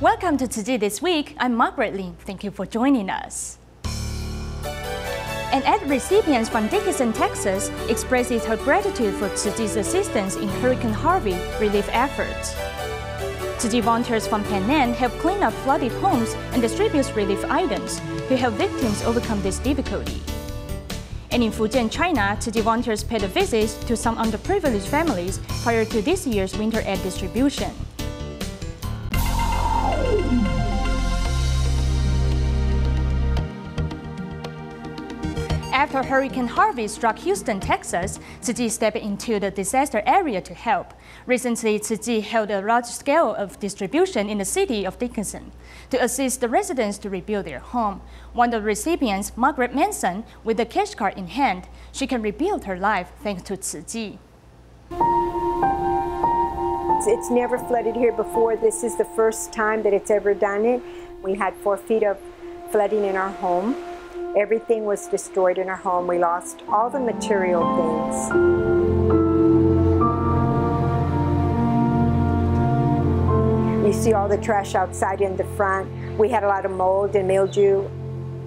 Welcome to Tzu Chi This Week. I'm Margaret Lin. Thank you for joining us. An ad recipient from Dickinson, Texas, expresses her gratitude for Tzu Chi's assistance in Hurricane Harvey relief efforts. Tzu Chi volunteers from Penang help clean up flooded homes and distribute relief items to help victims overcome this difficulty. And in Fujian, China, Tzu Chi volunteers paid a visit to some underprivileged families prior to this year's winter aid distribution. After Hurricane Harvey struck Houston, Texas, Tzu Chi stepped into the disaster area to help. Recently, Tzu Chi held a large scale of distribution in the city of Dickinson to assist the residents to rebuild their home. One of the recipients, Margaret Manson, with a cash card in hand, she can rebuild her life thanks to Tzu Chi. It's never flooded here before. This is the first time that it's ever done it. We had 4 feet of flooding in our home. Everything was destroyed in our home. We lost all the material things. You see all the trash outside in the front. We had a lot of mold and mildew.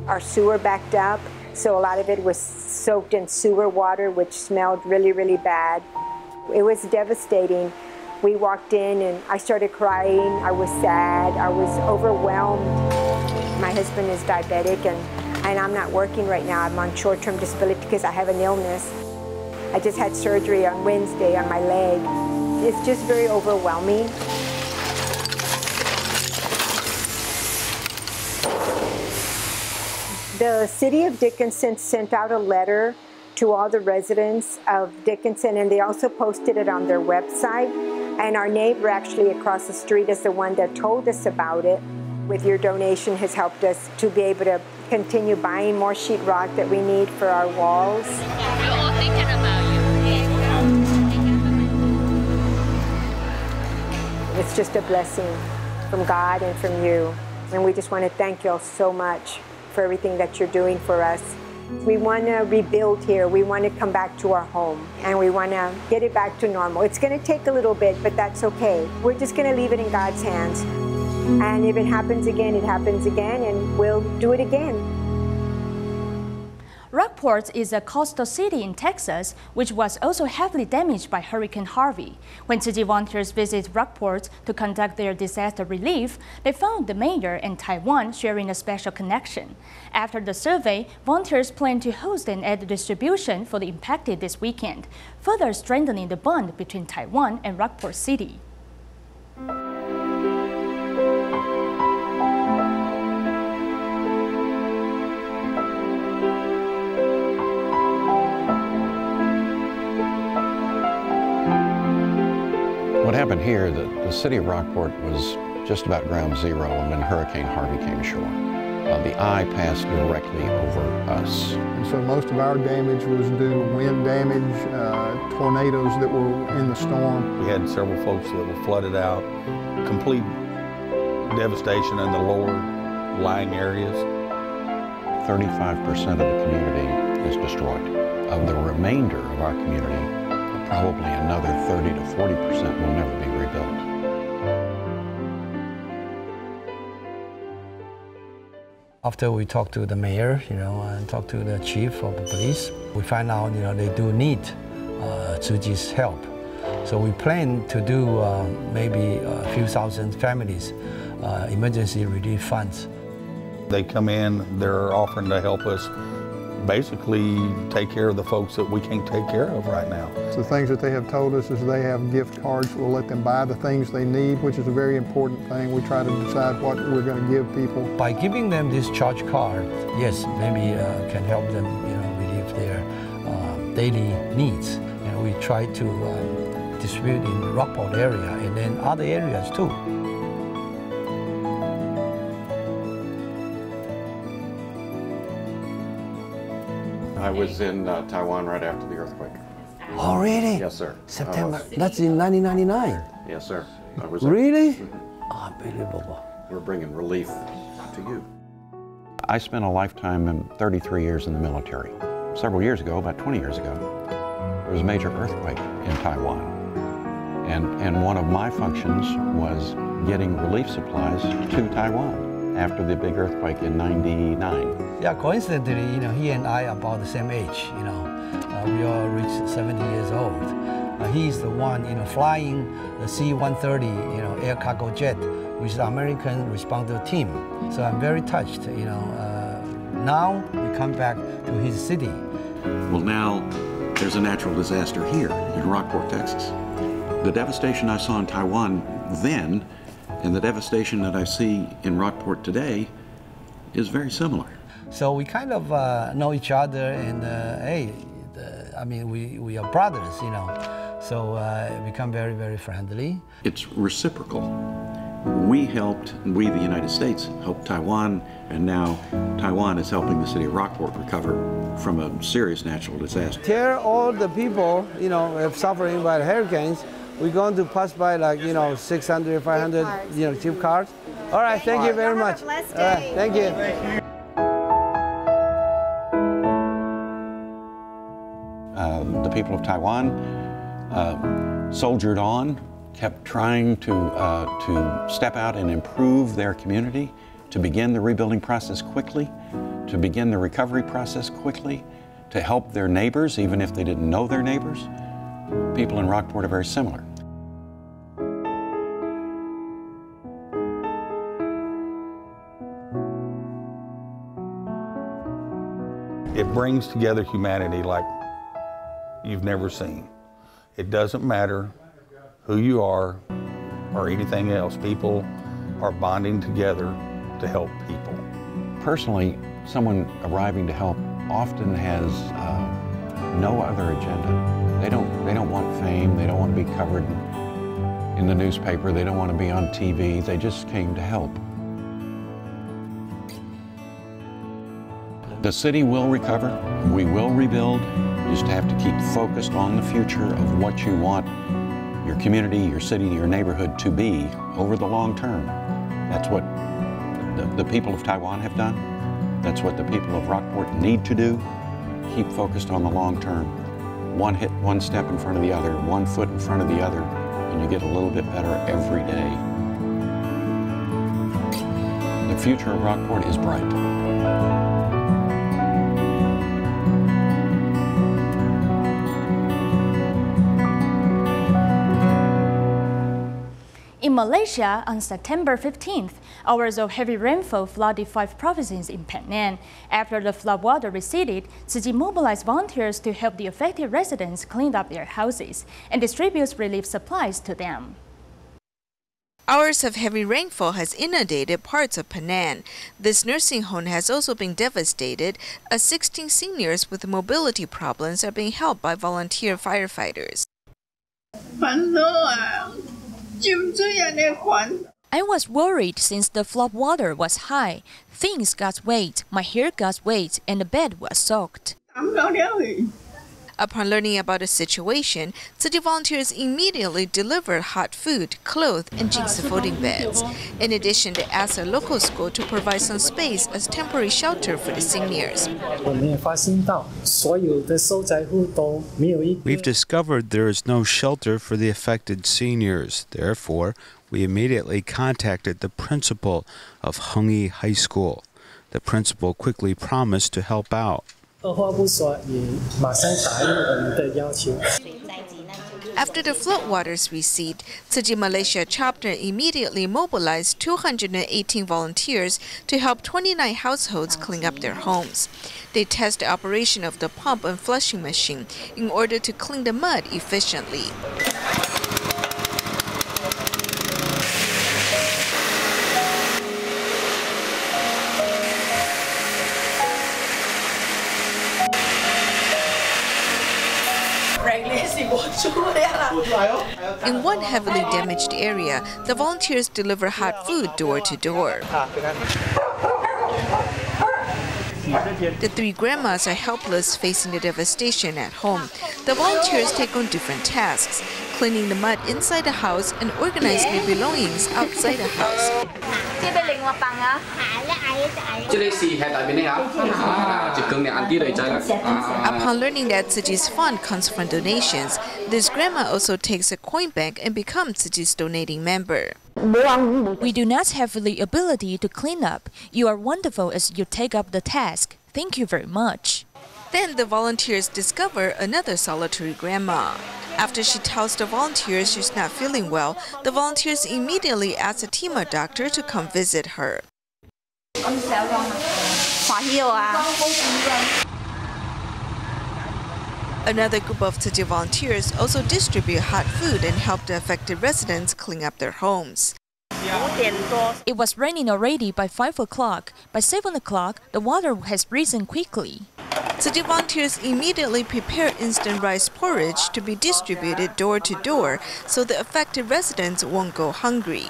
Our sewer backed up, so a lot of it was soaked in sewer water, which smelled really, really bad. It was devastating. We walked in and I started crying. I was sad. I was overwhelmed. My husband is diabetic and I'm not working right now. I'm on short-term disability because I have an illness. I just had surgery on Wednesday on my leg. It's just very overwhelming. The city of Dickinson sent out a letter to all the residents of Dickinson, and they also posted it on their website. And our neighbor actually across the street is the one that told us about it. With your donation has helped us to be able to continue buying more sheetrock that we need for our walls. We're all thinking about you. It's just a blessing from God and from you. And we just want to thank you all so much for everything that you're doing for us. We want to rebuild here. We want to come back to our home, and we want to get it back to normal. It's going to take a little bit, but that's okay. We're just going to leave it in God's hands. And if it happens again, and we'll do it again. Rockport is a coastal city in Texas, which was also heavily damaged by Hurricane Harvey. When Tzu Chi volunteers visit Rockport to conduct their disaster relief, they found the mayor and Taiwan sharing a special connection. After the survey, volunteers plan to host an aid distribution for the impacted this weekend, further strengthening the bond between Taiwan and Rockport City. What happened here, the city of Rockport was just about ground zero when Hurricane Harvey came ashore. The eye passed directly over us. And so most of our damage was due to wind damage, tornadoes that were in the storm. We had several folks that were flooded out, complete devastation in the lower lying areas. 35% of the community is destroyed. Of the remainder of our community, probably another 30 to 40% will never be rebuilt. After we talked to the mayor, and talked to the chief of the police, we find out, they do need Tzu Chi's help. So we plan to do maybe a few thousand families emergency relief funds. They come in, they're offering to help us basically take care of the folks that we can't take care of right now. The things that they have told us is they have gift cards. We'll let them buy the things they need, which is a very important thing. We try to decide what we're going to give people. By giving them this charge card, yes, maybe can help them, relieve their daily needs. And we try to distribute in the Rockport area and then other areas too. I was in Taiwan right after the earthquake. Oh, really? Yes, sir. September. That's in 1999. Yes, sir. I was really? Mm-hmm. Unbelievable. We're bringing relief to you. I spent a lifetime and 33 years in the military. Several years ago, about 20 years ago, there was a major earthquake in Taiwan. And one of my functions was getting relief supplies to Taiwan after the big earthquake in '99. Yeah, coincidentally, he and I are about the same age. We all reached 70 years old. He's the one, flying the C-130, air cargo jet, which is the American responder team. So I'm very touched. Now we come back to his city. Well, now there's a natural disaster here in Rockport, Texas. The devastation I saw in Taiwan then and the devastation that I see in Rockport today is very similar. So we kind of know each other, and we are brothers, So become very, very friendly. It's reciprocal. We, the United States, helped Taiwan, and now Taiwan is helping the city of Rockport recover from a serious natural disaster. Tell all the people, if suffering by hurricanes, we're going to pass by 600, 500, cheap cars. All right, thank you very much. Thank you. The people of Taiwan soldiered on, kept trying to step out and improve their community, to begin the rebuilding process quickly, to begin the recovery process quickly, to help their neighbors, even if they didn't know their neighbors. People in Rockport are very similar. It brings together humanity like you've never seen. It doesn't matter who you are or anything else. People are bonding together to help people. Personally, someone arriving to help often has no other agenda. They don't want fame. They don't want to be covered in the newspaper. They don't want to be on TV. They just came to help. The city will recover. We will rebuild. You just have to keep focused on the future of what you want your community, your city, your neighborhood to be over the long term. That's what the people of Taiwan have done. That's what the people of Rockport need to do. Keep focused on the long term. One step in front of the other, 1 foot in front of the other, and you get a little bit better every day. The future of Rockport is bright. In Malaysia, on September 15th, hours of heavy rainfall flooded 5 provinces in Penang. After the floodwater receded, Tzu Chi mobilized volunteers to help the affected residents clean up their houses and distribute relief supplies to them. Hours of heavy rainfall has inundated parts of Penang. This nursing home has also been devastated, as 16 seniors with mobility problems are being helped by volunteer firefighters. I was worried since the flood water was high. Things got wet, my hair got wet, and the bed was soaked. Upon learning about the situation, Tzu Chi volunteers immediately delivered hot food, clothes, and jingsi folding beds. In addition, they asked a local school to provide some space as temporary shelter for the seniors. We've discovered there is no shelter for the affected seniors. Therefore, we immediately contacted the principal of Hung-Yi High School. The principal quickly promised to help out. After the floodwaters recede, Tzu Chi Malaysia chapter immediately mobilized 218 volunteers to help 29 households clean up their homes. They test the operation of the pump and flushing machine in order to clean the mud efficiently. In one heavily damaged area, the volunteers deliver hot food door to door. The 3 grandmas are helpless facing the devastation at home. The volunteers take on different tasks, cleaning the mud inside the house and organizing their belongings outside the house. Upon learning that Tzu Chi's fund comes from donations, This grandma also takes a coin bank and becomes Tzu Chi's donating member. We do not have the ability to clean up. You are wonderful as you take up the task. Thank you very much. Then the volunteers discover another solitary grandma. After she tells the volunteers she's not feeling well, the volunteers immediately ask a Tima doctor to come visit her. Another group of Tzu Chi volunteers also distribute hot food and help the affected residents clean up their homes. It was raining already by 5 o'clock. By 7 o'clock, the water has risen quickly. Tzu Chi volunteers immediately prepare instant rice porridge to be distributed door to door so the affected residents won't go hungry.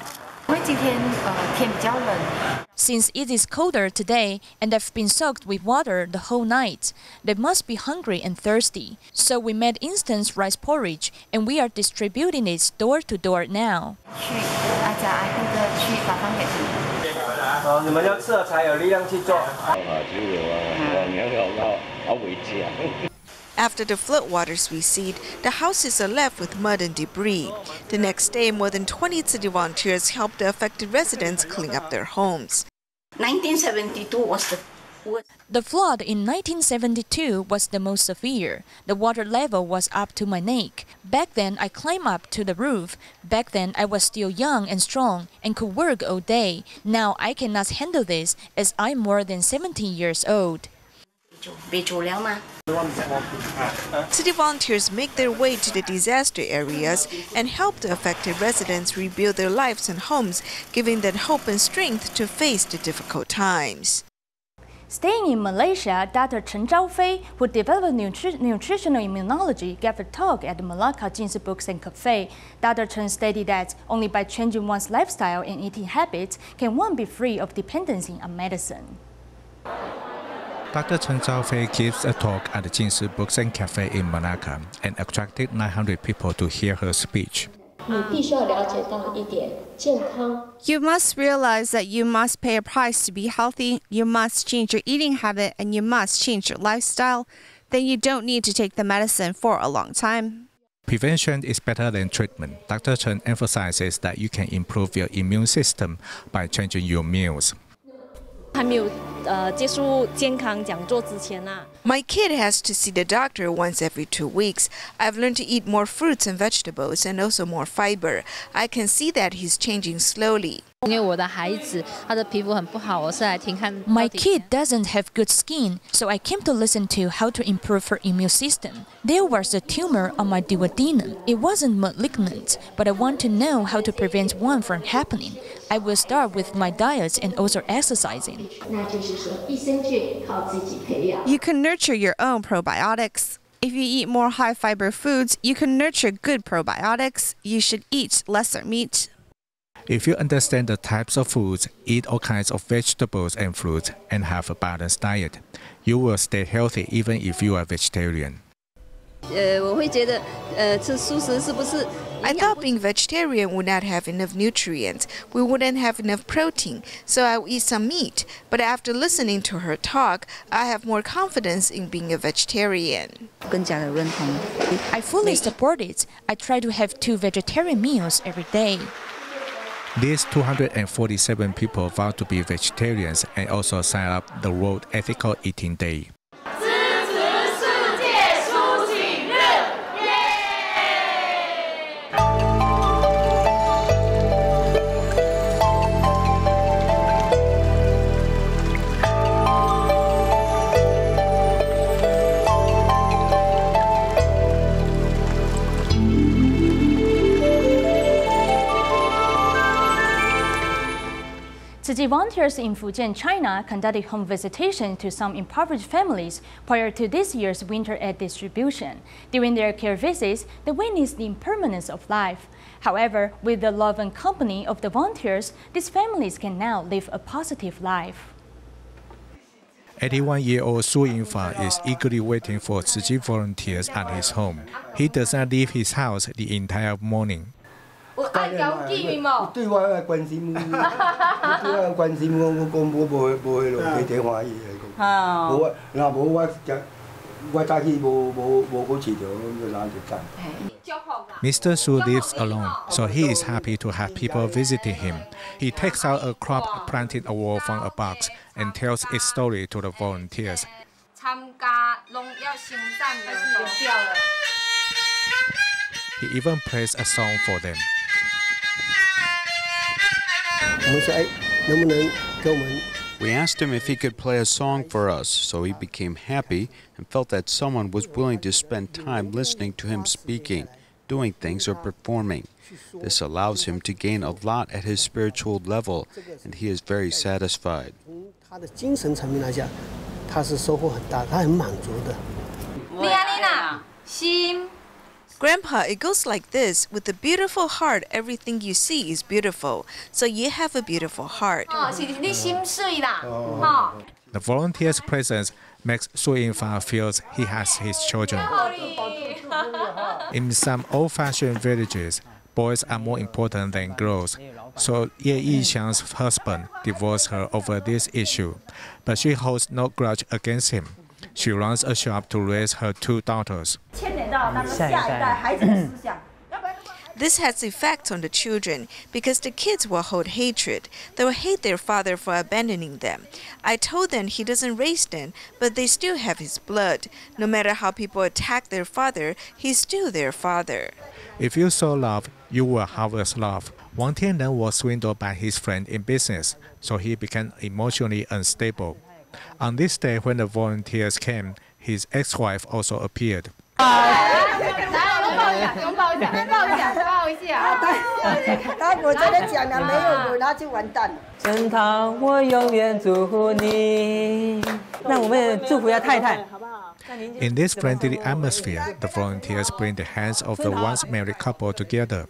Since it is colder today and they've been soaked with water the whole night, they must be hungry and thirsty. So we made instant rice porridge and we are distributing it door to door now. After the floodwaters recede, the houses are left with mud and debris. The next day, more than 20 Tzu Chi volunteers helped the affected residents clean up their homes. 1972 was The flood in 1972 was the most severe. The water level was up to my neck. Back then, I climbed up to the roof. Back then, I was still young and strong and could work all day. Now I cannot handle this as I'm more than 17 years old. Tzu Chi volunteers make their way to the disaster areas and help the affected residents rebuild their lives and homes, giving them hope and strength to face the difficult times. Staying in Malaysia, Dr. Chen Zhaofei, who developed nutritional immunology, gave a talk at the Malacca Jinsi Books and Cafe. Dr. Chen stated that only by changing one's lifestyle and eating habits can one be free of dependency on medicine. Dr. Chen Zhaofei gives a talk at the Jinsi Books and Cafe in Malacca and attracted 900 people to hear her speech. You must realize that you must pay a price to be healthy, you must change your eating habit, and you must change your lifestyle. Then you don't need to take the medicine for a long time. Prevention is better than treatment. Dr. Chen emphasizes that you can improve your immune system by changing your meals. My kid has to see the doctor once every 2 weeks. I've learned to eat more fruits and vegetables and also more fiber. I can see that he's changing slowly. My kid doesn't have good skin, so I came to listen to how to improve her immune system. There was a tumor on my duodenum. It wasn't malignant, but I want to know how to prevent one from happening. I will start with my diet and also exercising. You can nurture your own probiotics. If you eat more high-fiber foods, you can nurture good probiotics. You should eat lesser meat. If you understand the types of foods, eat all kinds of vegetables and fruits, and have a balanced diet, you will stay healthy even if you are vegetarian. I thought being vegetarian would not have enough nutrients. We wouldn't have enough protein, so I would eat some meat. But after listening to her talk, I have more confidence in being a vegetarian. I fully support it. I try to have 2 vegetarian meals every day. These 247 people vowed to be vegetarians and also sign up the World Ethical Eating Day. Tzu Chi volunteers in Fujian, China, conducted home visitation to some impoverished families prior to this year's winter aid distribution. During their care visits, they witnessed the impermanence of life. However, with the love and company of the volunteers, these families can now live a positive life. 81-year-old Su Yingfa is eagerly waiting for Tzu Chi volunteers at his home. He does not leave his house the entire morning. 對我關心，對我關心我無去落地電話伊個。無，若無我早起無好飼着，我哪就賺。Mr. Tzu lives alone, so he is happy to have people visiting him. He takes out a crop planting a wall from a box and tells its story to the volunteers. He even plays a song for them. We asked him if he could play a song for us, so he became happy and felt that someone was willing to spend time listening to him speaking, doing things, or performing. This allows him to gain a lot at his spiritual level, and he is very satisfied. Grandpa, it goes like this. With a beautiful heart, everything you see is beautiful. So you have a beautiful heart. The volunteer's presence makes Su Yingfa feel he has his children. In some old-fashioned villages, boys are more important than girls. So Ye Yixiang's husband divorced her over this issue, but she holds no grudge against him. She runs a shop to raise her 2 daughters. This has effects on the children because the kids will hold hatred. They will hate their father for abandoning them. I told them he doesn't raise them, but they still have his blood. No matter how people attack their father, he's still their father. If you sow love, you will harvest love. Wang Tianren was swindled by his friend in business, so he became emotionally unstable. On this day when the volunteers came, his ex-wife also appeared. In this friendly atmosphere, the volunteers bring the hands of the once married couple together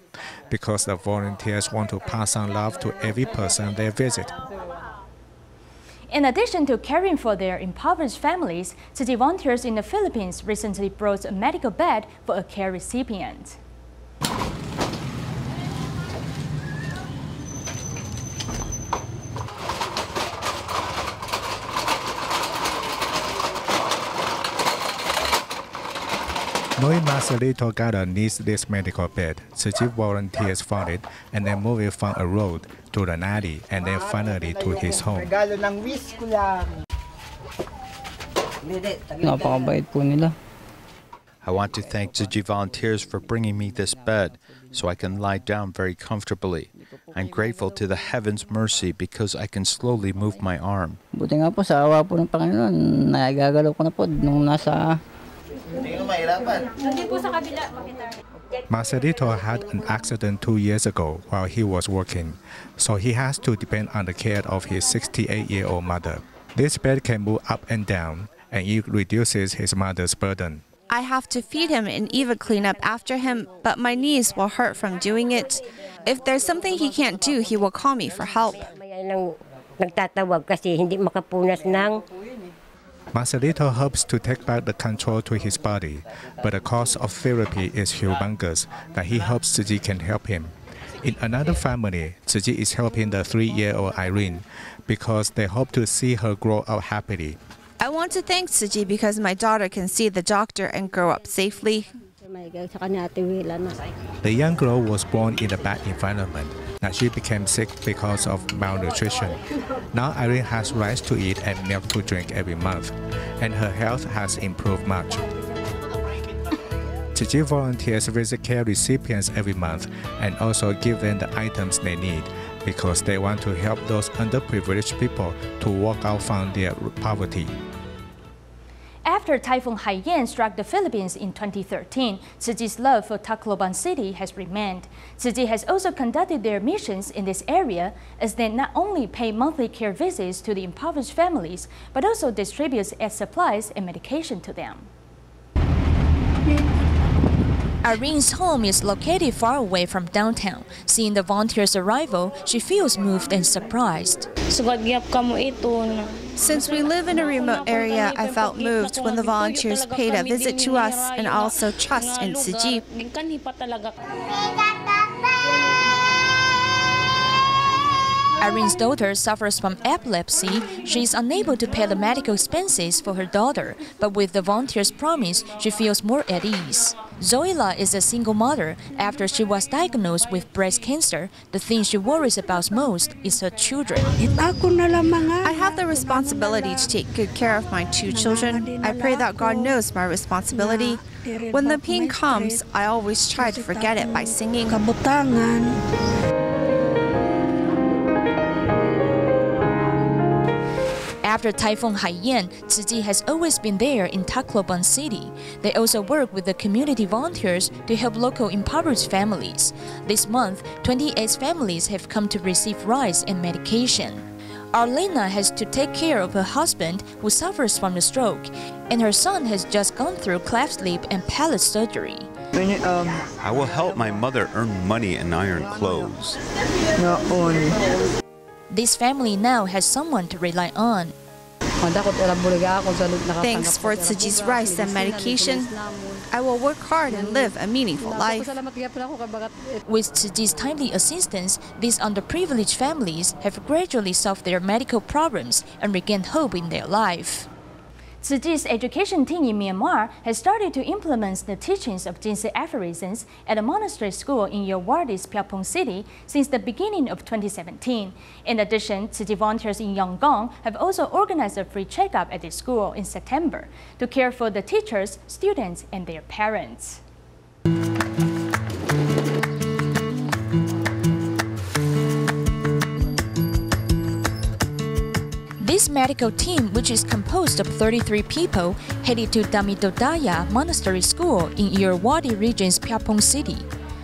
because the volunteers want to pass on love to every person they visit. In addition to caring for their impoverished families, Tzu Chi volunteers in the Philippines recently brought a medical bed for a care recipient. Knowing Marcelito Gada needs this medical bed, Tzu Chi volunteers found it and then moved it from a road to the alley and then finally to his home. I want to thank Tzu Chi volunteers for bringing me this bed so I can lie down very comfortably. I'm grateful to the heaven's mercy because I can slowly move my arm. Marcelito had an accident 2 years ago while he was working, so he has to depend on the care of his 68-year-old mother. This bed can move up and down, and it reduces his mother's burden. I have to feed him and even clean up after him, but my knees will hurt from doing it. If there's something he can't do, he will call me for help. Marcelito hopes to take back the control to his body, but the cost of therapy is humongous, but he hopes Tzu Chi can help him. In another family, Tzu Chi is helping the 3-year-old Irene because they hope to see her grow up happily. I want to thank Tzu Chi because my daughter can see the doctor and grow up safely. The young girl was born in a bad environment. Now she became sick because of malnutrition. Now Irene has rice to eat and milk to drink every month, and her health has improved much. Tzu Chi volunteers visit care recipients every month and also give them the items they need because they want to help those underprivileged people to walk out from their poverty. After Typhoon Haiyan struck the Philippines in 2013, Tzu Chi's love for Tacloban City has remained. Tzu Chi has also conducted their missions in this area as they not only pay monthly care visits to the impoverished families, but also distributes aid supplies and medication to them. Irene's home is located far away from downtown. Seeing the volunteers' arrival, she feels moved and surprised. Since we live in a remote area, I felt moved when the volunteers paid a visit to us and also trust in Tzu Chi. Irene's daughter suffers from epilepsy. She is unable to pay the medical expenses for her daughter, but with the volunteers' promise, she feels more at ease. Zoila is a single mother. After she was diagnosed with breast cancer, the thing she worries about most is her children. I have the responsibility to take good care of my 2 children. I pray that God knows my responsibility. When the pain comes, I always try to forget it by singing. After Typhoon Haiyan, Tzu Chi has always been there in Tacloban City. They also work with the community volunteers to help local impoverished families. This month, 28 families have come to receive rice and medication. Arlena has to take care of her husband who suffers from a stroke, and her son has just gone through cleft lip and palate surgery. I will help my mother earn money and iron clothes. This family now has someone to rely on. Thanks for Tzu Chi's rice and medication. I will work hard and live a meaningful life. With Tzu Chi's timely assistance, these underprivileged families have gradually solved their medical problems and regained hope in their life. Tzu Chi's education team in Myanmar has started to implement the teachings of Jinsi aphorisms at a monastery school in Yerwadi's Pyeongpong City since the beginning of 2017. In addition, Tzu Chi volunteers in Yangon have also organized a free checkup at the school in September to care for the teachers, students, and their parents. This medical team, which is composed of 33 people, headed to Damitodaya Monastery School in Yerwadi Region's Pyeongpong City.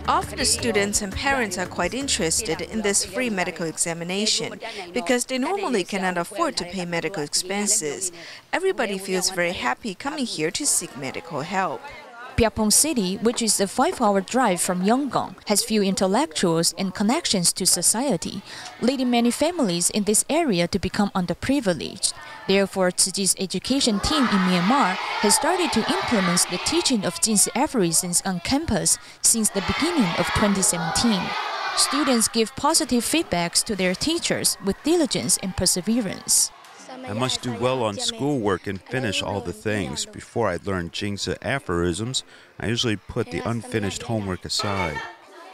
Often the students and parents are quite interested in this free medical examination because they normally cannot afford to pay medical expenses. Everybody feels very happy coming here to seek medical help. Pyeongpong City, which is a 5-hour drive from Yangon, has few intellectuals and connections to society, leading many families in this area to become underprivileged. Therefore, Tzu Chi's education team in Myanmar has started to implement the teaching of Jinsi aphorisms on campus since the beginning of 2017. Students give positive feedbacks to their teachers with diligence and perseverance. I must do well on schoolwork and finish all the things. Before I learn Jinsi aphorisms, I usually put the unfinished homework aside.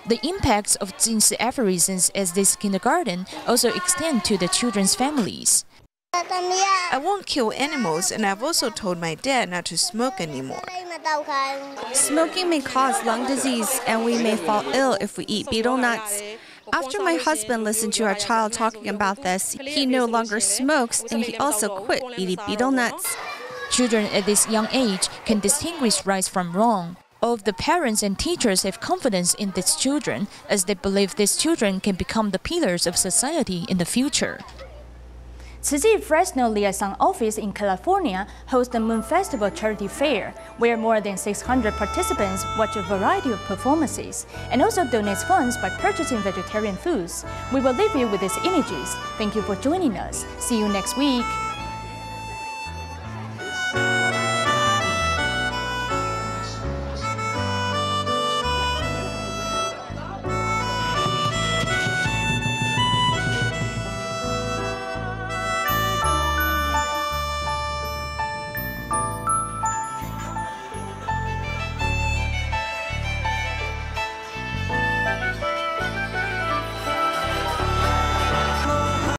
The impacts of Jinsi aphorisms as this kindergarten also extend to the children's families. I won't kill animals, and I've also told my dad not to smoke anymore. Smoking may cause lung disease, and we may fall ill if we eat betel nuts. After my husband listened to our child talking about this, he no longer smokes and he also quit eating betel nuts. Children at this young age can distinguish right from wrong. All of the parents and teachers have confidence in these children as they believe these children can become the pillars of society in the future. Tzu Chi Fresno Liaison Office in California hosts the Moon Festival Charity Fair, where more than 600 participants watch a variety of performances and also donates funds by purchasing vegetarian foods. We will leave you with these images. Thank you for joining us. See you next week.